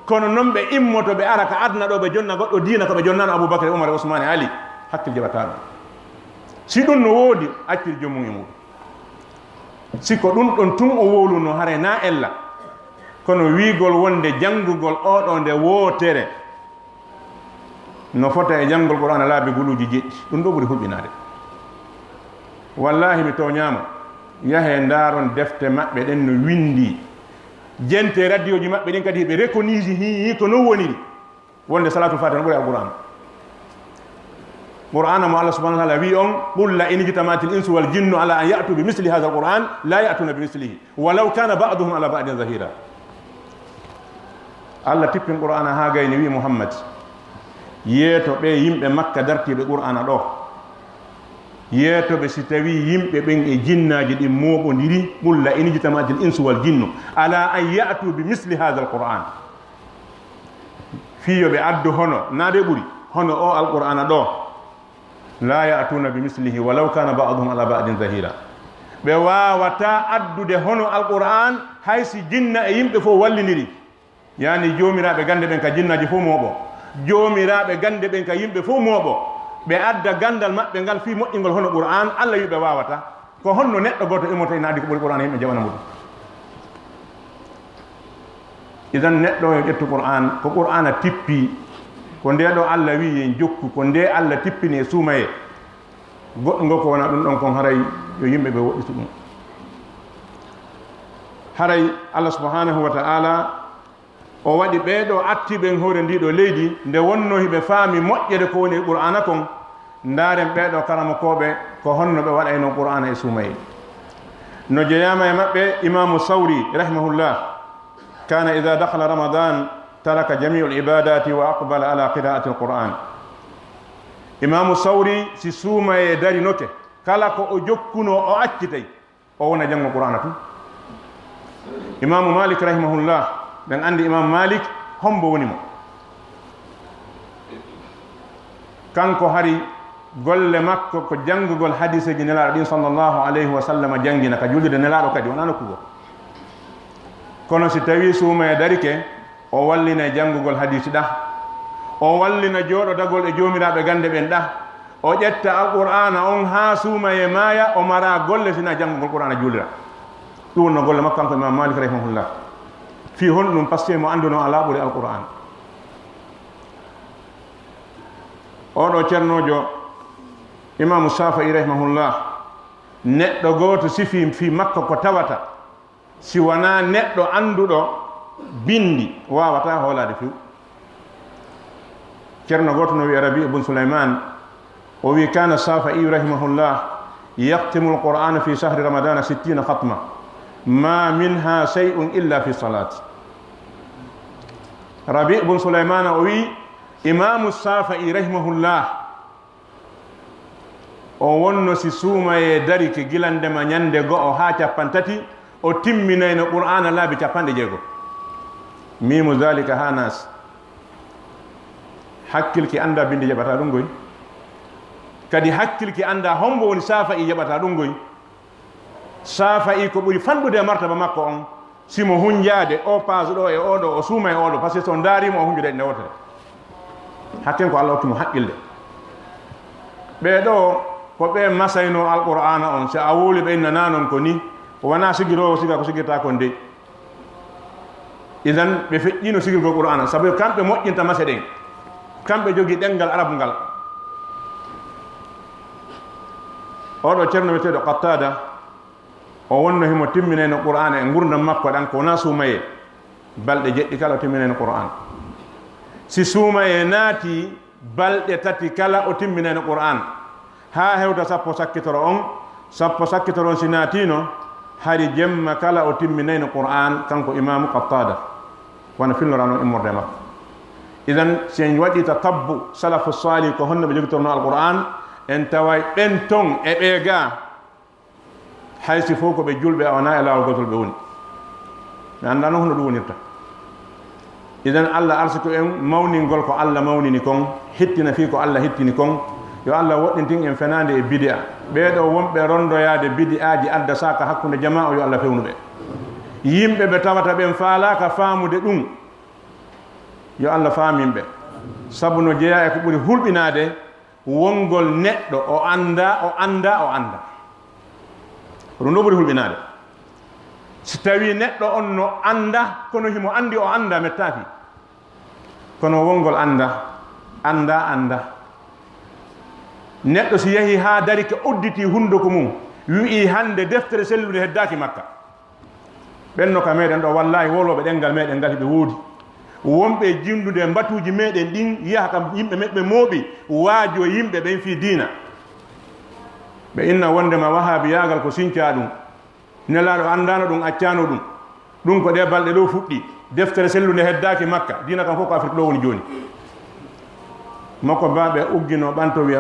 B: kono noon ɓe immoto ɓe ara ka adna ɗo ɓe jonna goɗɗo diina ko ɓe jonnano Aboubacry Oumar e Ousmane Ali hakkil jaɓata ɗum si ɗum no woodi accir joomum e muɗum siko ɗum ɗon tun o wowluno hare na ella kono wiigol wonde janngugol oɗo nde wootere no fota e janngol Qur'ana laabi guluuji jeɗɗi ɗum ɗo ɓuri huɓɓinade wallahi mi toñama yahe ndaron defte maɓɓe ɗen no windi jente radio ji maɓɓe ɗin kadi ɓe reconise hi ko non woniri wonde salatul fatiha no ɓuri alquran qur'ana mo Allah subhanahu wa ta'ala wi on qul la in jitamatil insu wal jinnu ala an ya'tu bi misli hadha alquran la ya'tuna bi mislihi walau kana ba'duhum ala ba'din zahira. Allah tippin qur'ana ha gayni wi Muhammad yeeto ɓe yimɓe makka dartiɓe qur'ana ɗo yeetoɓe si tawi yimɓe ɓen e jinnaji ɗin moɓodiri qul la in jitamatil insu wal jinnu ala an ya'tu bi misli hadha alquran fiyoɓe addu hono naade ɓuri hono o alqur'ana ɗo la ya'tuna bi mislihi walau kana ba'duhum ala ba'din zahira. ɓe wawata addude hono alqur'an haysi jinna e yimɓe fof walliniri yani jomiraɓe gande ɓen ka jinnaji fof moɓo jomiraɓe gande ɓen ka yimɓe fof moɓo ɓe adda gandal maɓɓe ngal fi moƴƴingol hono qur'an Allah wi ɓe wawata ko honno neɗɗo goto immoto ina addi ko ɓuri qur'an yimɓe jaɓana muɗum. idan neɗɗo o ƴettu qur'an ko qur'ana tippi ko nde ɗo Allah wi yen jokku ko nde Allah tippini e suumaye goɗɗo ngo ko wona ɗum ɗon kon haray yo yimɓe ɓe woɗɗitu ɗum. haray Allah subhanahu wa ta'ala o waɗi ɓeeɗo attiɓen hoore ndiɗo leydi nde wonno hiɓe faami moƴƴere ko woni e qur'ana kon ndaaren ɓeeɗo karamakoɓe ko honno ɓe waɗayno qur'ana e suumaye no jeyama e maɓɓe imamu sawri rahimahullah kana ida dakhala ramadan taraka jamiu libadati wa aqbala ala qira'ati alquran. imamu sawri si suumaye dari noke kala ko o jokkuno o accitay o wona janngo qur'ana tun. imamu malik rahimahullah ɓen andi imam malik hombo woni mo kanko hari golle makko ko janngugol hadise ji nelaaɗo ɗin sallllahu alayhi wa sallam janngina ka jullude nelaaɗo kadi wona nokkugo kono si tawi suuma e darike o wallina e janngugol hadise ɗa o wallina jooɗo dagol e joomiraaɓe gande ɓen ɗa o ƴetta alqur'ana on haa suuma e maaya o mara golle sina janngugol qur'ana juulira ɗum wonno golle makko kanko imam malik rahimahullah fi hon ɗum pasque mo annduno a laaɓuri alqur'an. oɗo ceernojo imamu Shafi'i rahimahullah neɗɗo gooto sifi fi makko ko tawata si wona neɗɗo annduɗo bindi wawata hoolade few. ceerno gooto no wiye Rabi ibn Sulaiman o wi kana Shafi'i rahimahullah yahtimu alqur'ana fi shahri ramadana 60 khatma ma minha shay'un illa fi salat. Rabi ibn Sulaiman o wi imamu Shafi'i rahimahullah o wonno si suuma e darike gilandema ñande go'o ha capantati o timminayno qur'ana laabi 60 mimu zalika ha nas hakkilki anda bindi jaɓata ɗum goy kadi hakkilki anda hombo woni Shafi'i jaɓata ɗum goy. Shafi'i ko ɓuri fanɗude e martaba makko on simo hunjade o page ɗo e oɗo o suuma e oɗo par ce que so darima o hunjude nde wotere hakken ko Allah hokkimo haqqilde. ɓeɗo ko ɓe masayno alqur'ana on so a wuli ɓe innana non ko ni wona sigirowo siga ko sigirta kon de idan ɓe feƴƴino sigirgol qur'ana saabu kamɓe moƴƴinta mase ɗen kamɓe jogui ɗengal arabu ngal. oɗo ceerno wiyeteɗo Qattada o wonno himo timminayno qur'ana e gurdam makko ɗan ko wona suumaye balɗe jeɗɗi kala o timminayno qur'an. si suumaye naati balɗe tati kala o timminayno qur'an ha hewta sappo sakkitoro on sappo sakkitoro on si naatino hari jemma kala o timminayno qur'an kanko imamu Qattada wona filnorano immorde makko. idan sen waɗi tatabbu salafu salih ko honno ɓe jogitorno alqur'an en taway ɓen ton e ɓe ga haysi fof ko ɓe julɓe a wona e laawol gotol ɓe woni mi andano hono ɗum wonirta. idan Allah arsiko en mawningol ko Allah mawnini kon hettina fi ko Allah hettini kon yo Allah woɗɗintin en fenande e bid'a ɓeɗo wonɓe rondoyade bid'aji adda saka hakkude jama o yo Allah fewnuɓe yimɓe ɓe tawata ɓen faalaka faamude ɗum yo Allah faaminɓe sabu no jeeya e ko ɓuri hulɓinade wongol neɗɗo o anda ɗum ɗo ɓuri hulɓinade. si tawi neɗɗo on no anda kono himo andi o anda mettaki kono wongol anda neɗɗo si yahi ha darike udditi hunduko mum wi hande deftere sellude heddaki makka benno ka meden do wallahi wolobe dengal meden ngati be wodi wombe jindude mbatuji meden din yiha kam yimbe mebbe mobi waajo yimbe ben fi dina be inna wonde ma wahabi yagal ko sinca dum nelado andano dum acciano dum ko de balde do fuddi deftere sellude heddaki makka dina kam foko afrique do woni joni mako baabe uggino banto wi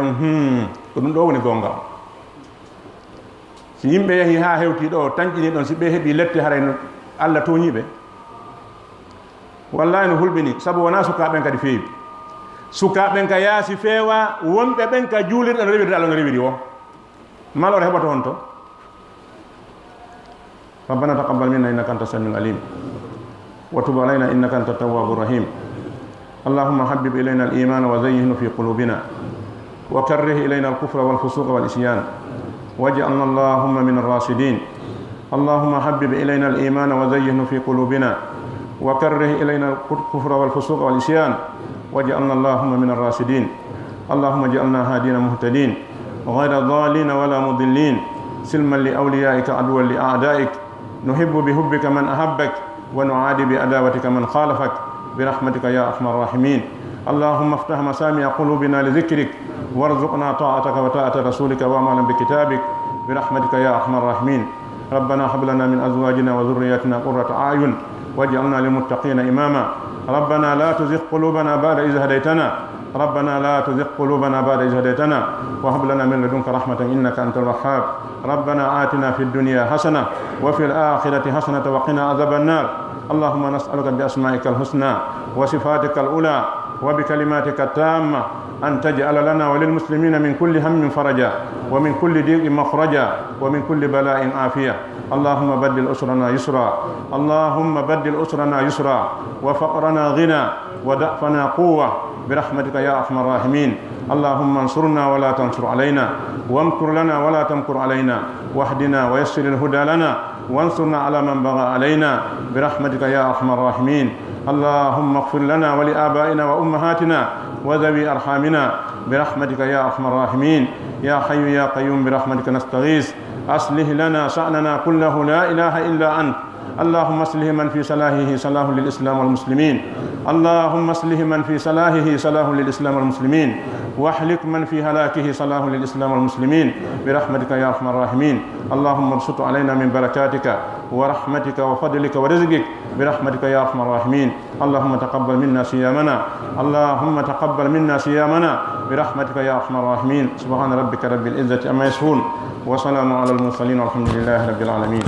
B: dum do woni gonga si yimbe yahi ha hewti do tancini don si be hebi lette harayno alla to nyibe wallahi no hulbini sabu wana sukaben kadi feewi sukaben ka yaasi feewa wonbe ben ka juulirde no rewirde Allah no rewiri o malore hebato on to ربنا تقبل منا انك انت السميع العليم وتب علينا انك انت التواب الرحيم اللهم حبب الينا الايمان وزينه في قلوبنا وكره الينا الكفر والفسوق والعصيان واجعلنا اللهم من الراشدين اللهم حبب الينا الايمان وزينه في قلوبنا وكره الينا الكفر والفسوق والعصيان واجعلنا اللهم من الراشدين اللهم اجعلنا هادين مهتدين غير ضالين ولا مضلين سلما لاوليائك عدوا لاعدائك نحب بحبك من أحبك ونعادي بعداوتك من خالفك برحمتك يا أرحم الراحمين اللهم افتح مسامع قلوبنا لذكرك وارزقنا طاعتك وطاعة رسولك وعملا بكتابك برحمتك يا أرحم الراحمين ربنا هب لنا من أزواجنا وذرياتنا قرة أعين واجعلنا للمتقين إماما ربنا لا تزغ قلوبنا بعد إذ هديتنا ربنا لا تزغ قلوبنا بعد إذ هديتنا وهب لنا من لدنك رحمة إنك أنت الوهاب ربنا آتنا في الدنيا حسنة وفي الآخرة حسنة وقنا عذاب النار اللهم نسألك بأسمائك الحسنى وصفاتك الأولى وبكلماتك التامة أن تجعل لنا وللمسلمين من كل هم فرجا ومن كل ضيق مخرجا ومن كل بلاء عافية اللهم بدل أسرنا يسرا اللهم بدل أسرنا يسرا وفقرنا غنى وضعفنا قوة برحمتك يا أرحم الراحمين اللهم انصرنا ولا تنصر علينا وامكر لنا ولا تمكر علينا واهدنا ويسر الهدى لنا وانصرنا على من بغى علينا برحمتك يا أرحم الراحمين اللهم اغفر لنا ولآبائنا وأمهاتنا وذوي أرحامنا برحمتك يا أرحم الراحمين يا حي يا قيوم برحمتك نستغيث أصلح لنا شأننا كله لا إله إلا أنت اللهم اصلح من في صلاحه صلاح للإسلام والمسلمين اللهم اصلح من في صلاحه صلاح للإسلام والمسلمين واحلك من في هلاكه صلاح للإسلام والمسلمين برحمتك يا أرحم الراحمين اللهم ابسط علينا من بركاتك ورحمتك وفضلك ورزقك برحمتك يا أرحم الراحمين اللهم تقبل منا صيامنا اللهم تقبل منا صيامنا برحمتك يا أرحم الراحمين سبحان ربك رب العزة عما يصفون وسلام على المرسلين والحمد لله رب العالمين